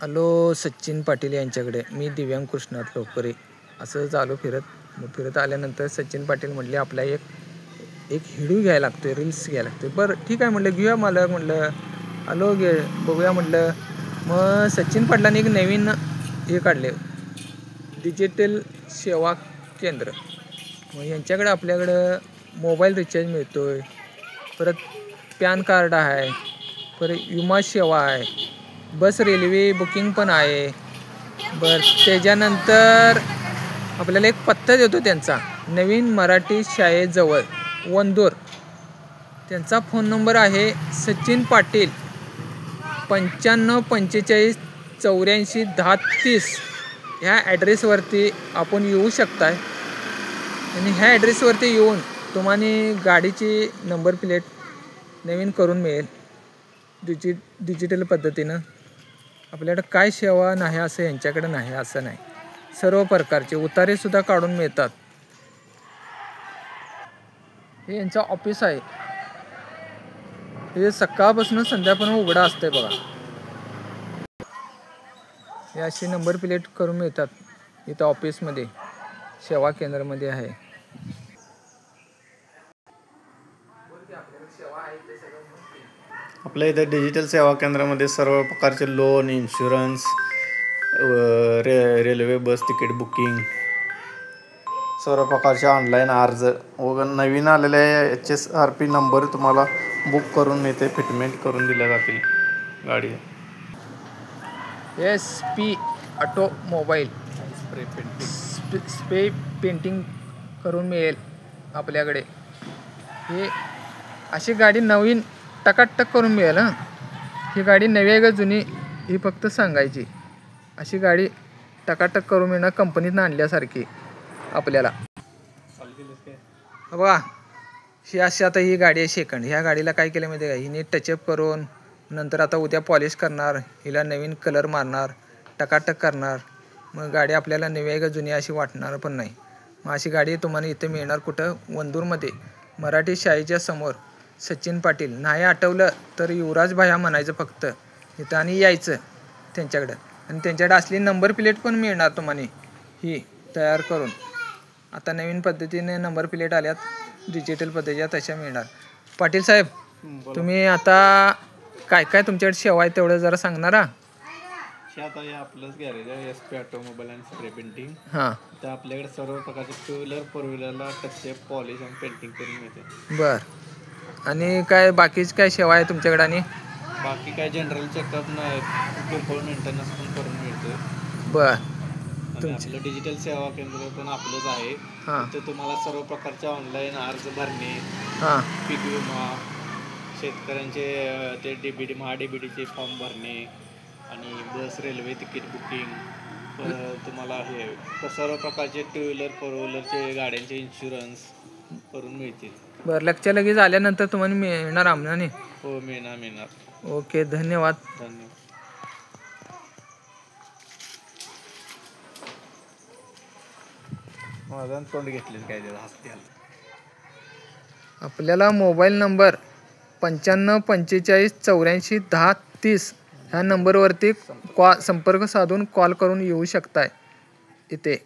आलो सचिन पाटील यांच्याकडे. मी दिव्यांग कृष्णात लोकरे. असं चालू फिरत आल्यानंतर सचिन पाटील म्हटले आपला एक व्हिडिओ घ्यायला लागतोय, रील्स घ्यायला लागतोय. बरं ठीक आहे म्हटलं, घेऊया मालक म्हटलं. आलो बघूया म्हटलं. मग सचिन पाटलांनी एक नवीन हे काढले, डिजिटल सेवा केंद्र. मग यांच्याकडे आपल्याकडं मोबाईल रिचार्ज मिळतोय, परत पॅन कार्ड आहे, परत विमा सेवा आहे, बस रेल्वे बुकिंग पण आहे. बरं त्याच्यानंतर आपल्याला एक पत्ता देतो त्यांचा, नवीन मराठी शाळेजवळ वंदूर. त्यांचा फोन नंबर आहे सचिन पाटील 9545841030. ह्या ॲड्रेसवरती आपण येऊ शकताय. आणि ह्या ॲड्रेसवरती येऊन तुम्हाला गाडीची नंबर प्लेट नवीन करून मिळेल डिजिटल पद्धतीनं. आपल्याकडं काय सेवा नाही असं यांच्याकडं नाही असं नाही, सर्व प्रकारचे उतारेसुद्धा काढून मिळतात. हे यांचं ऑफिस आहे. हे सकाळपासून संध्याकाळपर्यंत उघडा असतंय बघा. हे अशी नंबर प्लेट करून मिळतात इथं ऑफिसमध्ये, सेवा केंद्रामध्ये आहे. आपल्या इथे डिजिटल सेवा केंद्रामध्ये सर्व प्रकारचे loan, insurance, railway bus ticket booking, सर्व प्रकारचे ऑनलाईन अर्ज व नवीन आलेले HSRP नंबर तुम्हाला बुक करून मिळते, फिटमेंट करून दिल्या जातील गाडी. SP ऑटोमोबाईल स्प्रे पेंटिंग करून मिळेल आपल्याकडे. हे अशी गाडी नवीन टकाटक करून मिळेल. ही गाडी नवी आहे का जुनी ही फक्त सांगायची. अशी गाडी टकाटक करून मिळणार, कंपनीतनं आणल्यासारखी आपल्याला. बघा ही अशी आता ही गाडी आहे सेकंड. ह्या गाडीला काय केलं माहिती आहे का, हिने टचअप करून नंतर आता उद्या पॉलिश करणार, हिला नवीन कलर मारणार, टकाटक करणार. मग गाडी आपल्याला नवी आहे का जुनी अशी वाटणार पण नाही. मग अशी गाडी तुम्हाला इथं मिळणार कुठं, वंदूरमध्ये मराठी शाळेच्या समोर. सचिन पाटील नाही आठवलं तर युवराज भाया म्हणायचं फक्त इथं आणि यायचं त्यांच्याकडं. आणि त्यांच्याकडे असली नंबर प्लेट पण मिळणार तुम्हाला ही तयार करून. आता नवीन पद्धतीने नंबर प्लेट आल्यात डिजिटल पद्धतीच्या, तशा मिळणार. पाटील साहेब तुम्ही आता काय काय तुमच्याकडे सेवा आहे तेवढं जरा सांगणार. आता हे आपलंच गॅरेज आहे SP automobile and spray painting. हां, तर आपल्याकडे सर्व प्रकारचे 2 व्हीलर 4 व्हीलरला टचअप, पॉलिश आणि पेंटिंग करून मिळते. बरं. आणि काय बाकीच काय सेवा आहे तुमच्याकडे? आणि बाकी काय जनरल चेकअप नाही, किरकोळ मेंटेनन्स पण करून मिळते. बरं. आपलं डिजिटल सेवा केंद्र पण आपलंच आहे. तर तुम्हाला सर्व प्रकारचे ऑनलाईन अर्ज भरणे, पीक विमा, शेतकऱ्यांचे ते DBD फॉर्म भरणे आणि बस रेल्वे तिकीट बुकिंग, तुम्हाला हे सर्व प्रकारचे 2 व्हीलर 4 व्हीलरचे गाड्यांचे इन्शुरन्स करून मिळतील. बरं, लक्ष लगेच आल्यानंतर तुम्हाला मिळणार आम्हाला. हो मिळणार. ओके, धन्यवाद. माझं तोंड घेतले काय हसते. आपल्याला मोबाईल नंबर 9545841030 ह्या नंबरवरती संपर्क साधून कॉल करून येऊ शकताय इथे.